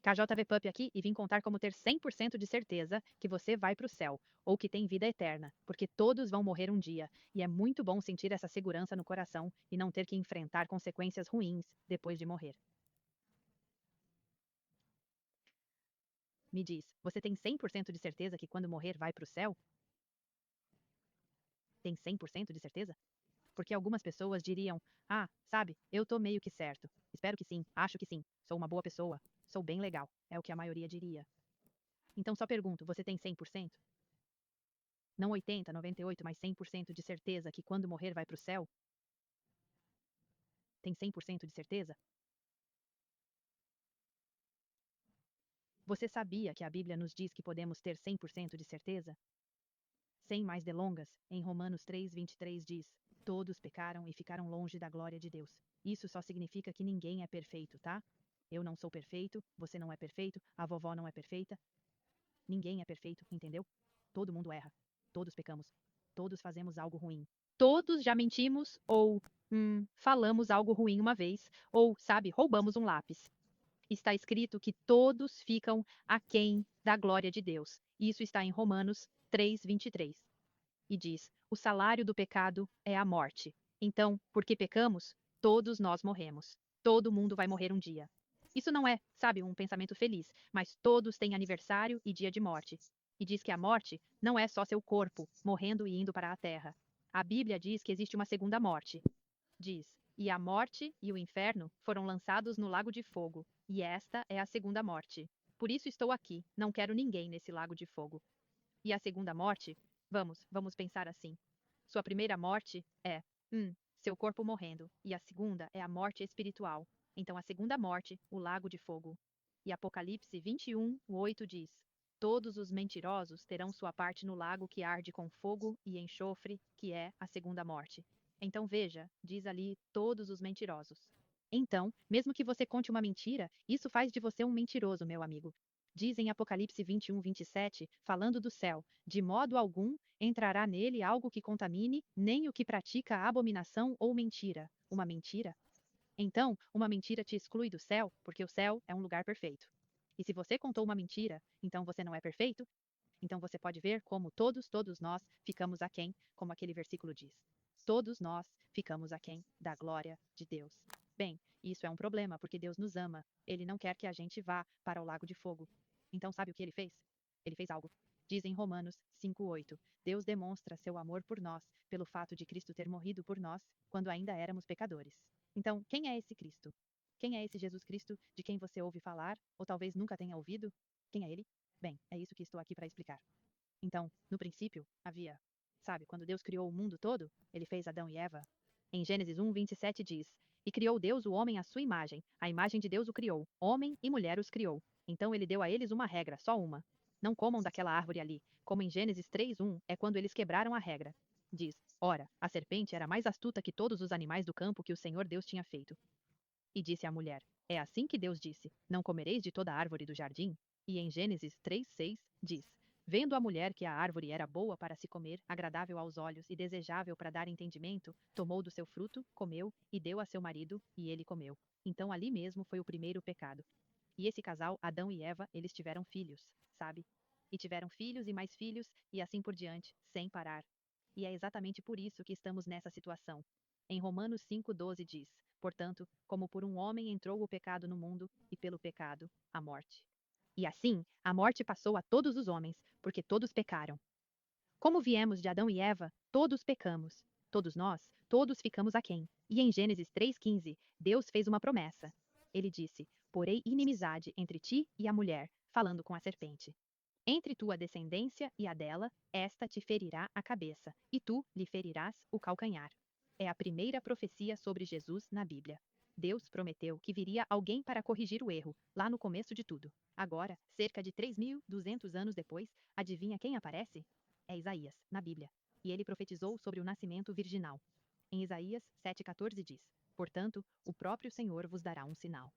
KJV Pup aqui e vim contar como ter 100% de certeza que você vai para o céu, ou que tem vida eterna, porque todos vão morrer um dia, e é muito bom sentir essa segurança no coração e não ter que enfrentar consequências ruins depois de morrer. Me diz, você tem 100% de certeza que quando morrer vai para o céu? Tem 100% de certeza? Porque algumas pessoas diriam: ah, sabe, eu tô meio que certo. Espero que sim, acho que sim, sou uma boa pessoa, sou bem legal. É o que a maioria diria. Então só pergunto, você tem 100%? Não 80, 98, mas 100% de certeza que quando morrer vai para o céu? Tem 100% de certeza? Você sabia que a Bíblia nos diz que podemos ter 100% de certeza? Sem mais delongas, em Romanos 3:23 diz: todos pecaram e ficaram longe da glória de Deus. Isso só significa que ninguém é perfeito, tá? Eu não sou perfeito, você não é perfeito, a vovó não é perfeita. Ninguém é perfeito, entendeu? Todo mundo erra. Todos pecamos. Todos fazemos algo ruim. Todos já mentimos ou falamos algo ruim uma vez, ou, sabe, roubamos um lápis. Está escrito que todos ficam aquém da glória de Deus. Isso está em Romanos 3:23. E diz: o salário do pecado é a morte. Então, porque pecamos, todos nós morremos. Todo mundo vai morrer um dia. Isso não é, sabe, um pensamento feliz, mas todos têm aniversário e dia de morte. E diz que a morte não é só seu corpo morrendo e indo para a terra. A Bíblia diz que existe uma segunda morte. Diz: e a morte e o inferno foram lançados no lago de fogo, e esta é a segunda morte. Por isso estou aqui, não quero ninguém nesse lago de fogo. E a segunda morte? Vamos pensar assim. Sua primeira morte é, seu corpo morrendo, e a segunda é a morte espiritual. Então a segunda morte, o lago de fogo. E Apocalipse 21:8 diz: todos os mentirosos terão sua parte no lago que arde com fogo e enxofre, que é a segunda morte. Então veja, diz ali todos os mentirosos. Então, mesmo que você conte uma mentira, isso faz de você um mentiroso, meu amigo. Diz em Apocalipse 21:27, falando do céu: de modo algum entrará nele algo que contamine, nem o que pratica a abominação ou mentira. Uma mentira? Então, uma mentira te exclui do céu, porque o céu é um lugar perfeito. E se você contou uma mentira, então você não é perfeito? Então você pode ver como todos nós ficamos aquém, como aquele versículo diz. Todos nós ficamos aquém da glória de Deus. Bem, isso é um problema, porque Deus nos ama. Ele não quer que a gente vá para o lago de fogo. Então sabe o que ele fez? Ele fez algo. Diz em Romanos 5:8, Deus demonstra seu amor por nós, pelo fato de Cristo ter morrido por nós, quando ainda éramos pecadores. Então, quem é esse Cristo? Quem é esse Jesus Cristo de quem você ouve falar, ou talvez nunca tenha ouvido? Quem é ele? Bem, é isso que estou aqui para explicar. Então, no princípio, havia. Sabe, quando Deus criou o mundo todo, ele fez Adão e Eva. Em Gênesis 1:27 diz: e criou Deus o homem à sua imagem, a imagem de Deus o criou, homem e mulher os criou. Então ele deu a eles uma regra, só uma. Não comam daquela árvore ali, como em Gênesis 3:1 é quando eles quebraram a regra. Diz: ora, a serpente era mais astuta que todos os animais do campo que o Senhor Deus tinha feito. E disse à mulher: é assim que Deus disse: não comereis de toda a árvore do jardim? E em Gênesis 3:6 diz: vendo a mulher que a árvore era boa para se comer, agradável aos olhos e desejável para dar entendimento, tomou do seu fruto, comeu e deu a seu marido, e ele comeu. Então ali mesmo foi o primeiro pecado. E esse casal, Adão e Eva, eles tiveram filhos, sabe? E tiveram filhos e mais filhos, e assim por diante, sem parar. E é exatamente por isso que estamos nessa situação. Em Romanos 5:12 diz: portanto, como por um homem entrou o pecado no mundo, e pelo pecado, a morte. E assim, a morte passou a todos os homens, porque todos pecaram. Como viemos de Adão e Eva, todos pecamos. Todos nós, todos ficamos aquém. E em Gênesis 3:15, Deus fez uma promessa. Ele disse: porei inimizade entre ti e a mulher, falando com a serpente. Entre tua descendência e a dela, esta te ferirá a cabeça, e tu lhe ferirás o calcanhar. É a primeira profecia sobre Jesus na Bíblia. Deus prometeu que viria alguém para corrigir o erro, lá no começo de tudo. Agora, cerca de 3.200 anos depois, adivinha quem aparece? É Isaías, na Bíblia. E ele profetizou sobre o nascimento virginal. Em Isaías 7,14 diz: portanto, o próprio Senhor vos dará um sinal.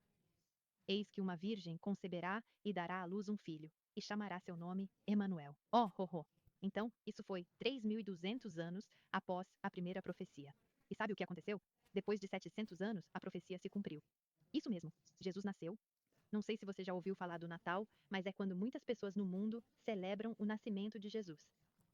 Eis que uma virgem conceberá e dará à luz um filho, e chamará seu nome Emanuel. Oh, ho, ho. Então, isso foi 3.200 anos após a primeira profecia. E sabe o que aconteceu? Depois de 700 anos, a profecia se cumpriu. Isso mesmo, Jesus nasceu, Não sei se você já ouviu falar do Natal, mas é quando muitas pessoas no mundo celebram o nascimento de Jesus.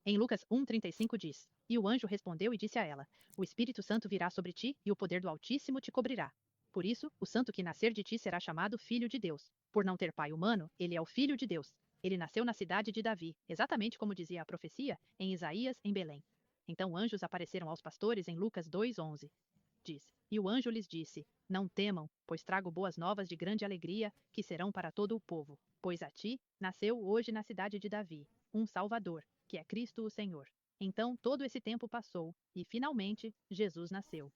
Em Lucas 1,35 diz: E o anjo respondeu e disse a ela: O Espírito Santo virá sobre ti e o poder do Altíssimo te cobrirá. Por isso, o santo que nascer de ti será chamado Filho de Deus. Por não ter pai humano, ele é o Filho de Deus. Ele nasceu na cidade de Davi, exatamente como dizia a profecia em Isaías, em Belém. Então anjos apareceram aos pastores em Lucas 2,11. Diz: E o anjo lhes disse: Não temam, pois trago boas novas de grande alegria, que serão para todo o povo. Pois a ti nasceu hoje na cidade de Davi um Salvador, que é Cristo o Senhor. Então todo esse tempo passou, e finalmente Jesus nasceu.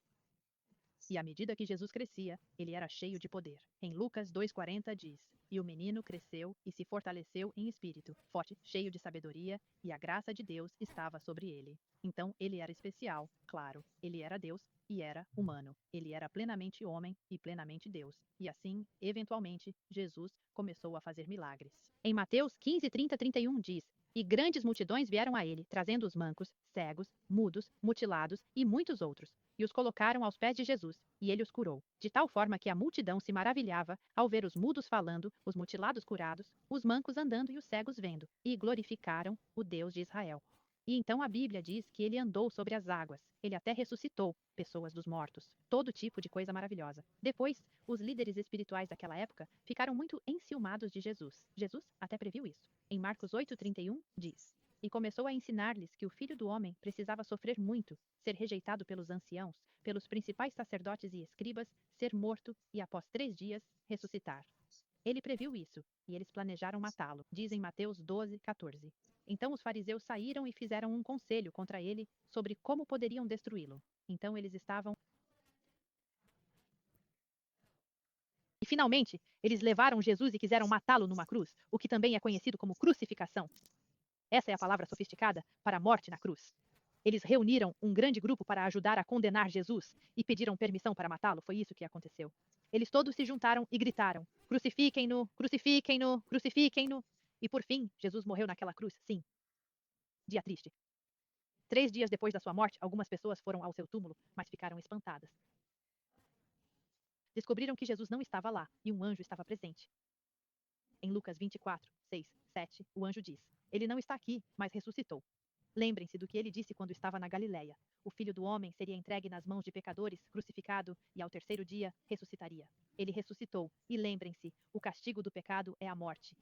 E à medida que Jesus crescia, ele era cheio de poder. Em Lucas 2,40 diz: E o menino cresceu e se fortaleceu em espírito, forte, cheio de sabedoria, e a graça de Deus estava sobre ele. Então ele era especial, claro, ele era Deus e era humano. Ele era plenamente homem e plenamente Deus. E assim, eventualmente, Jesus começou a fazer milagres. Em Mateus 15:30-31 diz: E grandes multidões vieram a ele, trazendo os mancos, cegos, mudos, mutilados e muitos outros, e os colocaram aos pés de Jesus, e ele os curou, de tal forma que a multidão se maravilhava ao ver os mudos falando, os mutilados curados, os mancos andando e os cegos vendo, e glorificaram o Deus de Israel. E então a Bíblia diz que ele andou sobre as águas, ele até ressuscitou pessoas dos mortos, todo tipo de coisa maravilhosa. Depois, os líderes espirituais daquela época ficaram muito enciumados de Jesus. Jesus até previu isso. Em Marcos 8,31 diz: E começou a ensinar-lhes que o Filho do Homem precisava sofrer muito, ser rejeitado pelos anciãos, pelos principais sacerdotes e escribas, ser morto e após 3 dias ressuscitar. Ele previu isso, e eles planejaram matá-lo, diz em Mateus 12:14. Então os fariseus saíram e fizeram um conselho contra ele sobre como poderiam destruí-lo. Então eles estavam. E finalmente, eles levaram Jesus e quiseram matá-lo numa cruz, o que também é conhecido como crucificação. Essa é a palavra sofisticada para a morte na cruz. Eles reuniram um grande grupo para ajudar a condenar Jesus e pediram permissão para matá-lo. Foi isso que aconteceu. Eles todos se juntaram e gritaram: Crucifiquem-no, crucifiquem-no, crucifiquem-no. E por fim, Jesus morreu naquela cruz, sim. Dia triste. 3 dias depois da sua morte, algumas pessoas foram ao seu túmulo, mas ficaram espantadas. Descobriram que Jesus não estava lá e um anjo estava presente. Em Lucas 24:6-7, o anjo diz: Ele não está aqui, mas ressuscitou. Lembrem-se do que ele disse quando estava na Galileia. O Filho do Homem seria entregue nas mãos de pecadores, crucificado, e ao terceiro dia ressuscitaria. Ele ressuscitou, e lembrem-se, o castigo do pecado é a morte.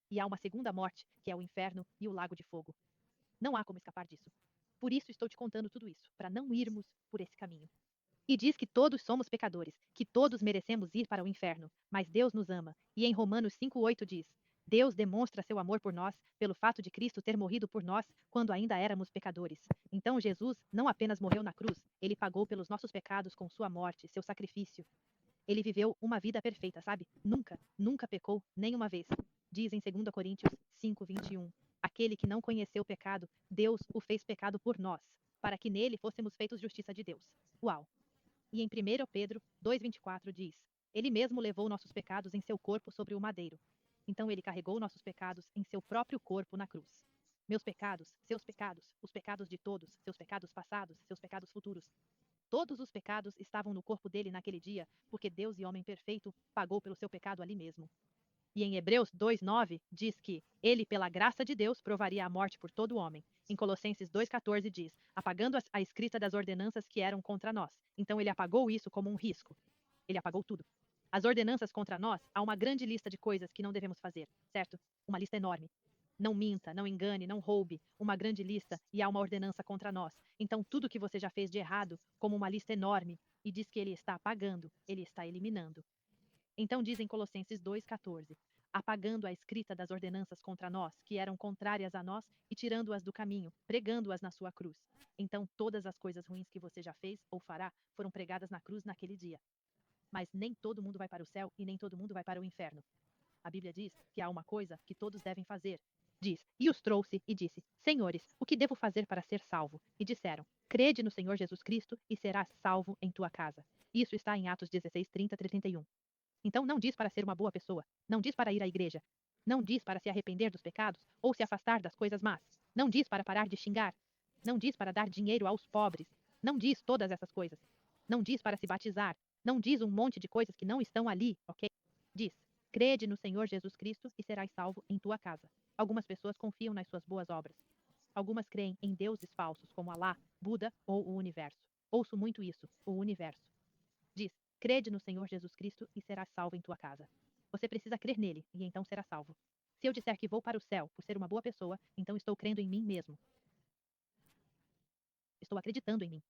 E há uma segunda morte, que é o inferno e o lago de fogo. Não há como escapar disso. Por isso estou te contando tudo isso, para não irmos por esse caminho. E diz que todos somos pecadores, que todos merecemos ir para o inferno, mas Deus nos ama. E em Romanos 5:8 diz: Deus demonstra seu amor por nós pelo fato de Cristo ter morrido por nós quando ainda éramos pecadores. Então Jesus não apenas morreu na cruz, ele pagou pelos nossos pecados com sua morte, seu sacrifício. Ele viveu uma vida perfeita, sabe? Nunca pecou, nem uma vez. Diz em 2 Coríntios 5:21. Aquele que não conheceu o pecado, Deus o fez pecado por nós, para que nele fôssemos feitos justiça de Deus. Uau! E em 1 Pedro 2,24 diz: Ele mesmo levou nossos pecados em seu corpo sobre o madeiro. Então ele carregou nossos pecados em seu próprio corpo na cruz. Meus pecados, seus pecados, os pecados de todos, seus pecados passados, seus pecados futuros. Todos os pecados estavam no corpo dele naquele dia, porque Deus e homem perfeito pagou pelo seu pecado ali mesmo. E em Hebreus 2:9 diz que ele, pela graça de Deus, provaria a morte por todo homem. Em Colossenses 2:14 diz: apagando a escrita das ordenanças que eram contra nós. Então ele apagou isso como um risco. Ele apagou tudo. As ordenanças contra nós, há uma grande lista de coisas que não devemos fazer, certo? Uma lista enorme. Não minta, não engane, não roube. Uma grande lista e há uma ordenança contra nós. Então tudo que você já fez de errado, como uma lista enorme, e diz que ele está apagando, ele está eliminando. Então diz em Colossenses 2:14: apagando a escrita das ordenanças contra nós, que eram contrárias a nós, e tirando-as do caminho, pregando-as na sua cruz. Então todas as coisas ruins que você já fez ou fará foram pregadas na cruz naquele dia. Mas nem todo mundo vai para o céu e nem todo mundo vai para o inferno. A Bíblia diz que há uma coisa que todos devem fazer. Diz: e os trouxe e disse: Senhores, o que devo fazer para ser salvo? E disseram: crede no Senhor Jesus Cristo e serás salvo em tua casa. Isso está em Atos 16:30-31. Então não diz para ser uma boa pessoa, não diz para ir à igreja, não diz para se arrepender dos pecados ou se afastar das coisas más, não diz para parar de xingar, não diz para dar dinheiro aos pobres, não diz todas essas coisas. Não diz para se batizar. Não diz um monte de coisas que não estão ali, ok? Diz: crede no Senhor Jesus Cristo e serás salvo em tua casa. Algumas pessoas confiam nas suas boas obras. Algumas creem em deuses falsos, como Alá, Buda ou o universo. Ouço muito isso, o universo. Diz: crede no Senhor Jesus Cristo e serás salvo em tua casa. Você precisa crer nele, e então será salvo. Se eu disser que vou para o céu por ser uma boa pessoa, então estou crendo em mim mesmo. Estou acreditando em mim.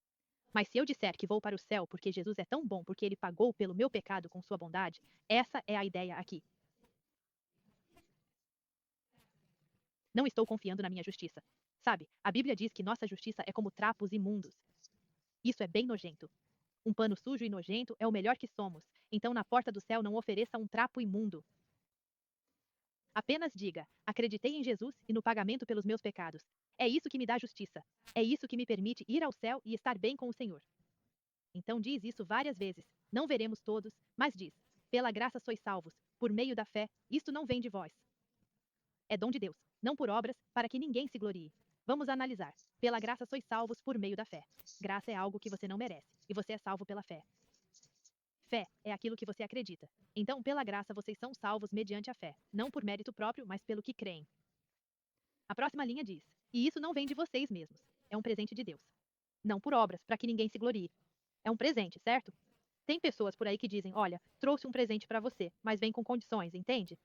Mas se eu disser que vou para o céu porque Jesus é tão bom, porque ele pagou pelo meu pecado com sua bondade, essa é a ideia aqui. Não estou confiando na minha justiça. Sabe, a Bíblia diz que nossa justiça é como trapos imundos. Isso é bem nojento. Um pano sujo e nojento é o melhor que somos. Então na porta do céu não ofereça um trapo imundo. Apenas diga: acreditei em Jesus e no pagamento pelos meus pecados. É isso que me dá justiça. É isso que me permite ir ao céu e estar bem com o Senhor. Então diz isso várias vezes. Não veremos todos, mas diz: pela graça sois salvos, por meio da fé. Isto não vem de vós. É dom de Deus, não por obras, para que ninguém se glorie. Vamos analisar. Pela graça sois salvos por meio da fé. Graça é algo que você não merece, e você é salvo pela fé. Fé é aquilo que você acredita. Então, pela graça, vocês são salvos mediante a fé, não por mérito próprio, mas pelo que creem. A próxima linha diz: e isso não vem de vocês mesmos. É um presente de Deus. Não por obras, para que ninguém se glorie. É um presente, certo? Tem pessoas por aí que dizem: olha, trouxe um presente para você, mas vem com condições, entende?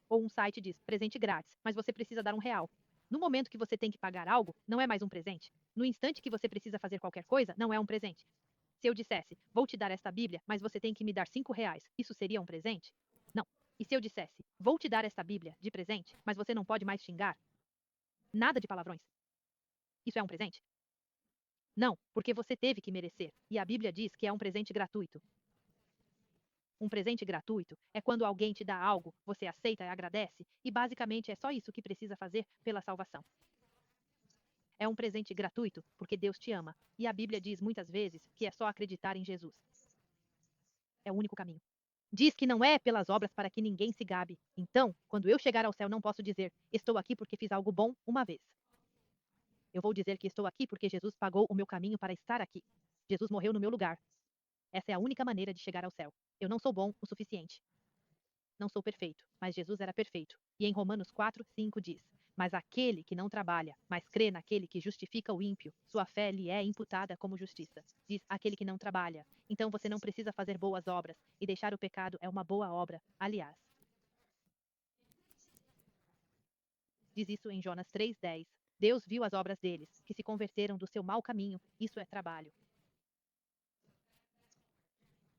Ou um site diz: presente grátis, mas você precisa dar R$ 1. No momento que você tem que pagar algo, não é mais um presente. No instante que você precisa fazer qualquer coisa, não é um presente. Se eu dissesse: vou te dar esta Bíblia, mas você tem que me dar R$ 5, isso seria um presente? Não. E se eu dissesse: vou te dar esta Bíblia de presente, mas você não pode mais xingar? Nada de palavrões. Isso é um presente? Não, porque você teve que merecer, e a Bíblia diz que é um presente gratuito. Um presente gratuito é quando alguém te dá algo, você aceita e agradece, e basicamente é só isso que precisa fazer pela salvação. É um presente gratuito porque Deus te ama, e a Bíblia diz muitas vezes que é só acreditar em Jesus. É o único caminho. Diz que não é pelas obras para que ninguém se gabe. Então, quando eu chegar ao céu, não posso dizer: estou aqui porque fiz algo bom uma vez. Eu vou dizer que estou aqui porque Jesus pagou o meu caminho para estar aqui. Jesus morreu no meu lugar. Essa é a única maneira de chegar ao céu. Eu não sou bom o suficiente. Não sou perfeito, mas Jesus era perfeito. E em Romanos 4:5 diz: mas aquele que não trabalha, mas crê naquele que justifica o ímpio, sua fé lhe é imputada como justiça. Diz aquele que não trabalha. Então você não precisa fazer boas obras, e deixar o pecado é uma boa obra, aliás. Diz isso em Jonas 3:10. Deus viu as obras deles, que se converteram do seu mau caminho. Isso é trabalho.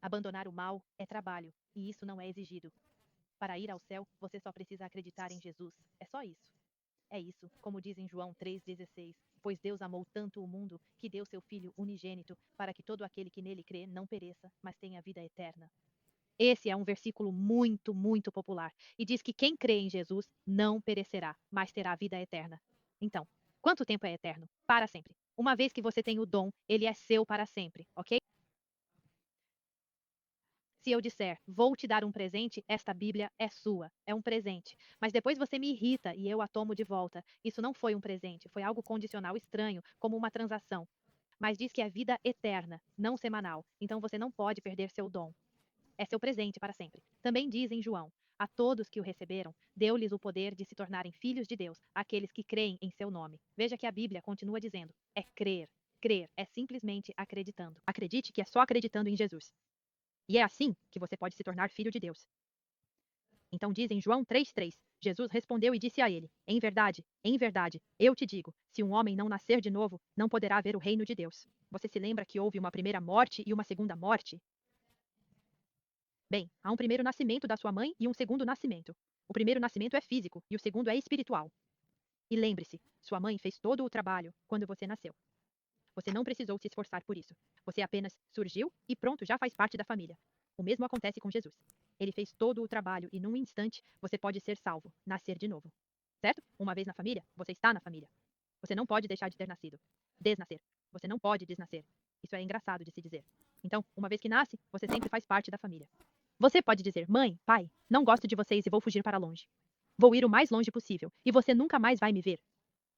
Abandonar o mal é trabalho, e isso não é exigido. Para ir ao céu, você só precisa acreditar em Jesus. É só isso. É isso, como diz em João 3,16. Pois Deus amou tanto o mundo, que deu seu Filho unigênito, para que todo aquele que nele crê não pereça, mas tenha vida eterna. Esse é um versículo muito, muito popular, e diz que quem crê em Jesus não perecerá, mas terá vida eterna. Então, quanto tempo é eterno? Para sempre. Uma vez que você tem o dom, ele é seu para sempre, ok? Se eu disser: vou te dar um presente, esta Bíblia é sua. É um presente. Mas depois você me irrita e eu a tomo de volta. Isso não foi um presente, foi algo condicional estranho, como uma transação. Mas diz que é vida eterna, não semanal. Então você não pode perder seu dom. É seu presente para sempre. Também diz em João: a todos que o receberam, deu-lhes o poder de se tornarem filhos de Deus, aqueles que creem em seu nome. Veja que a Bíblia continua dizendo: é crer. Crer é simplesmente acreditando. Acredite que é só acreditando em Jesus. E é assim que você pode se tornar filho de Deus. Então diz em João 3:3, Jesus respondeu e disse a ele: em verdade, eu te digo, se um homem não nascer de novo, não poderá ver o reino de Deus. Você se lembra que houve uma primeira morte e uma segunda morte? Bem, há um primeiro nascimento da sua mãe e um segundo nascimento. O primeiro nascimento é físico e o segundo é espiritual. E lembre-se, sua mãe fez todo o trabalho quando você nasceu. Você não precisou se esforçar por isso. Você apenas surgiu e pronto, já faz parte da família. O mesmo acontece com Jesus. Ele fez todo o trabalho e num instante você pode ser salvo, nascer de novo. Certo? Uma vez na família, você está na família. Você não pode deixar de ter nascido. Desnascer. Você não pode desnascer. Isso é engraçado de se dizer. Então, uma vez que nasce, você sempre faz parte da família. Você pode dizer: mãe, pai, não gosto de vocês e vou fugir para longe. Vou ir o mais longe possível e você nunca mais vai me ver.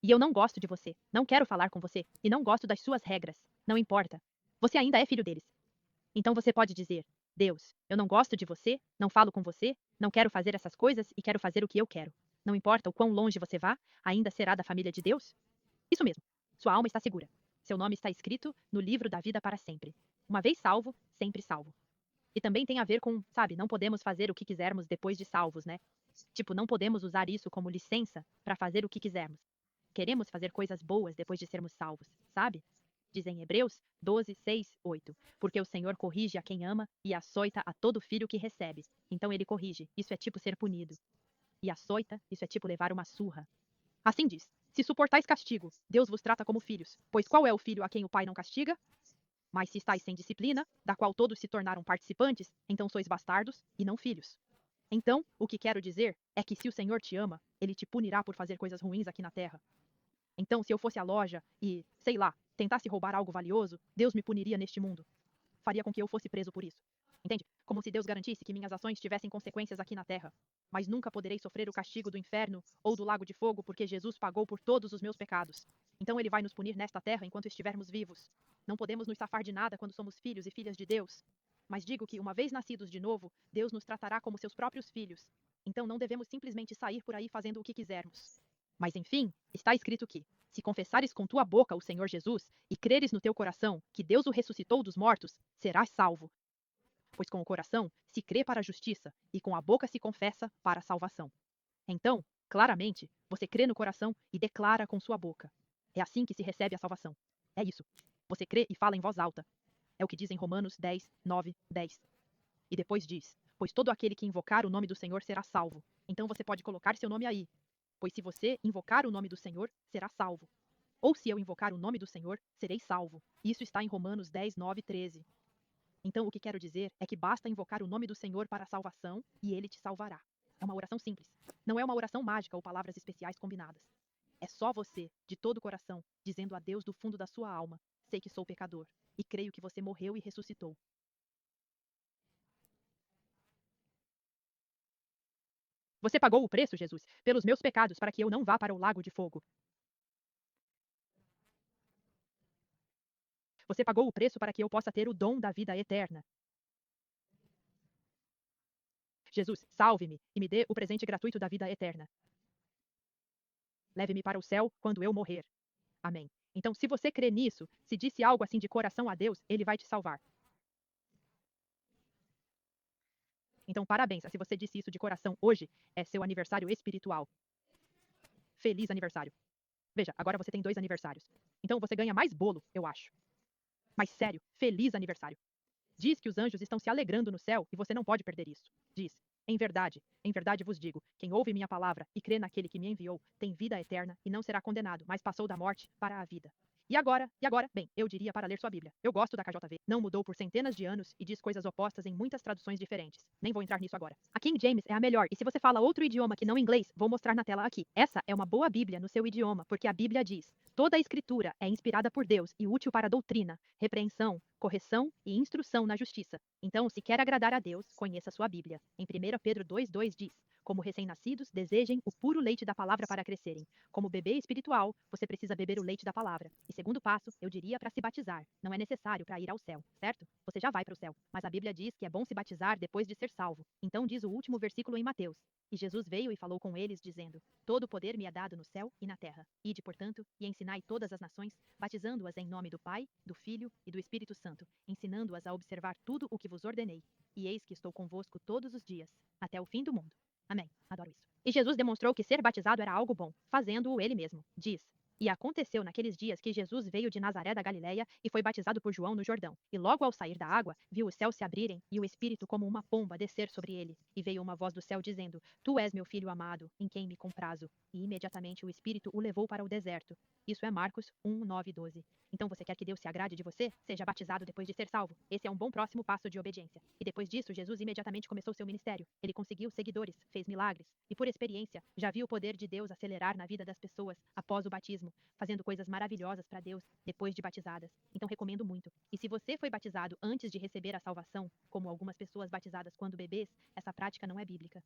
E eu não gosto de você, não quero falar com você, e não gosto das suas regras. Não importa. Você ainda é filho deles. Então você pode dizer: Deus, eu não gosto de você, não falo com você, não quero fazer essas coisas e quero fazer o que eu quero. Não importa o quão longe você vá, ainda será da família de Deus? Isso mesmo. Sua alma está segura. Seu nome está escrito no livro da vida para sempre. Uma vez salvo, sempre salvo. E também tem a ver com, sabe, não podemos fazer o que quisermos depois de salvos, né? Tipo, não podemos usar isso como licença para fazer o que quisermos. Queremos fazer coisas boas depois de sermos salvos, sabe? Diz em Hebreus 12, 6, 8. Porque o Senhor corrige a quem ama e açoita a todo filho que recebe. Então ele corrige. Isso é tipo ser punido. E açoita, isso é tipo levar uma surra. Assim diz: se suportais castigo, Deus vos trata como filhos. Pois qual é o filho a quem o pai não castiga? Mas se estáis sem disciplina, da qual todos se tornaram participantes, então sois bastardos e não filhos. Então, o que quero dizer é que se o Senhor te ama, ele te punirá por fazer coisas ruins aqui na terra. Então, se eu fosse à loja e, sei lá, tentasse roubar algo valioso, Deus me puniria neste mundo. Faria com que eu fosse preso por isso. Entende? Como se Deus garantisse que minhas ações tivessem consequências aqui na terra. Mas nunca poderei sofrer o castigo do inferno ou do lago de fogo, porque Jesus pagou por todos os meus pecados. Então ele vai nos punir nesta terra enquanto estivermos vivos. Não podemos nos safar de nada quando somos filhos e filhas de Deus. Mas digo que, uma vez nascidos de novo, Deus nos tratará como seus próprios filhos. Então não devemos simplesmente sair por aí fazendo o que quisermos. Mas enfim, está escrito que, se confessares com tua boca o Senhor Jesus e creres no teu coração que Deus o ressuscitou dos mortos, serás salvo. Pois com o coração se crê para a justiça e com a boca se confessa para a salvação. Então, claramente, você crê no coração e declara com sua boca. É assim que se recebe a salvação. É isso. Você crê e fala em voz alta. É o que diz em Romanos 10, 9, 10. E depois diz: pois todo aquele que invocar o nome do Senhor será salvo. Então você pode colocar seu nome aí. Pois se você invocar o nome do Senhor, será salvo. Ou se eu invocar o nome do Senhor, serei salvo. Isso está em Romanos 10, 9, 13. Então o que quero dizer é que basta invocar o nome do Senhor para a salvação e ele te salvará. É uma oração simples. Não é uma oração mágica ou palavras especiais combinadas. É só você, de todo o coração, dizendo a Deus do fundo da sua alma: sei que sou pecador e creio que você morreu e ressuscitou. Você pagou o preço, Jesus, pelos meus pecados para que eu não vá para o lago de fogo. Você pagou o preço para que eu possa ter o dom da vida eterna. Jesus, salve-me e me dê o presente gratuito da vida eterna. Leve-me para o céu quando eu morrer. Amém. Então, se você crê nisso, se disse algo assim de coração a Deus, ele vai te salvar. Então, parabéns. Se você disse isso de coração hoje, é seu aniversário espiritual. Feliz aniversário. Veja, agora você tem 2 aniversários. Então você ganha mais bolo, eu acho. Mas sério, feliz aniversário. Diz que os anjos estão se alegrando no céu e você não pode perder isso. Diz: em verdade vos digo, quem ouve minha palavra e crê naquele que me enviou, tem vida eterna e não será condenado, mas passou da morte para a vida. Bem, eu diria para ler sua Bíblia. Eu gosto da KJV. Não mudou por centenas de anos e diz coisas opostas em muitas traduções diferentes. Nem vou entrar nisso agora. A King James é a melhor, e se você fala outro idioma que não inglês, vou mostrar na tela aqui. Essa é uma boa Bíblia no seu idioma, porque a Bíblia diz: toda a escritura é inspirada por Deus e útil para doutrina, repreensão, correção e instrução na justiça. Então, se quer agradar a Deus, conheça sua Bíblia. Em 1 Pedro 2:2 diz: como recém-nascidos, desejem o puro leite da palavra para crescerem. Como bebê espiritual, você precisa beber o leite da palavra. E segundo passo, eu diria para se batizar. Não é necessário para ir ao céu, certo? Você já vai para o céu. Mas a Bíblia diz que é bom se batizar depois de ser salvo. Então diz o último versículo em Mateus: e Jesus veio e falou com eles, dizendo: todo o poder me é dado no céu e na terra. Ide, portanto, e ensinai todas as nações, batizando-as em nome do Pai, do Filho e do Espírito Santo, ensinando-as a observar tudo o que vos ordenei. E eis que estou convosco todos os dias, até o fim do mundo. Amém. Adoro isso. E Jesus demonstrou que ser batizado era algo bom, fazendo-o ele mesmo. Diz: e aconteceu naqueles dias que Jesus veio de Nazaré da Galileia e foi batizado por João no Jordão. E logo ao sair da água, viu os céus se abrirem e o Espírito como uma pomba descer sobre ele. E veio uma voz do céu dizendo: tu és meu filho amado, em quem me comprazo. E imediatamente o Espírito o levou para o deserto. Isso é Marcos 1, 9 e 12. Então você quer que Deus se agrade de você? Seja batizado depois de ser salvo. Esse é um bom próximo passo de obediência. E depois disso, Jesus imediatamente começou seu ministério. Ele conseguiu seguidores, fez milagres. E por experiência, já viu o poder de Deus acelerar na vida das pessoas após o batismo. batismo, fazendo coisas maravilhosas para Deus depois de batizadas. Então recomendo muito. E se você foi batizado antes de receber a salvação, como algumas pessoas batizadas quando bebês, essa prática não é bíblica.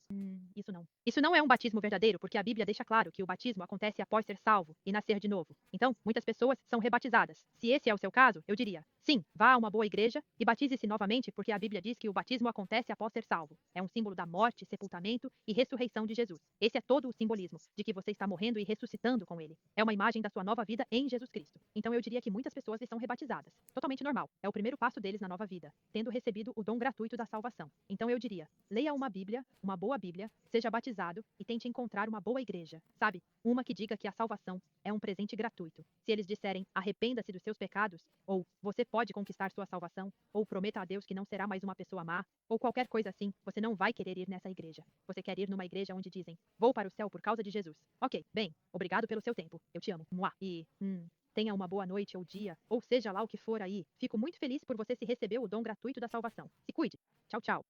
Isso não. Isso não é um batismo verdadeiro, porque a Bíblia deixa claro que o batismo acontece após ser salvo e nascer de novo. Então, muitas pessoas são rebatizadas. Se esse é o seu caso, eu diria: sim, vá a uma boa igreja e batize-se novamente, porque a Bíblia diz que o batismo acontece após ser salvo. É um símbolo da morte, sepultamento e ressurreição de Jesus. Esse é todo o simbolismo de que você está morrendo e ressuscitando com ele. É uma imagem da sua nova vida em Jesus Cristo. Então eu diria que muitas pessoas são rebatizadas. Totalmente normal. É o primeiro passo deles na nova vida, tendo recebido o dom gratuito da salvação. Então eu diria: leia uma Bíblia, uma boa Bíblia, seja batizado e tente encontrar uma boa igreja. Sabe? Uma que diga que a salvação é um presente gratuito. Se eles disserem: arrependa-se dos seus pecados, ou você pode conquistar sua salvação, ou prometa a Deus que não será mais uma pessoa má, ou qualquer coisa assim, você não vai querer ir nessa igreja. Você quer ir numa igreja onde dizem: vou para o céu por causa de Jesus. Ok, bem, obrigado pelo seu tempo. Eu te amo. Mua. E, tenha uma boa noite ou dia, ou seja lá o que for aí. Fico muito feliz por você se recebeu o dom gratuito da salvação. Se cuide. Tchau, tchau.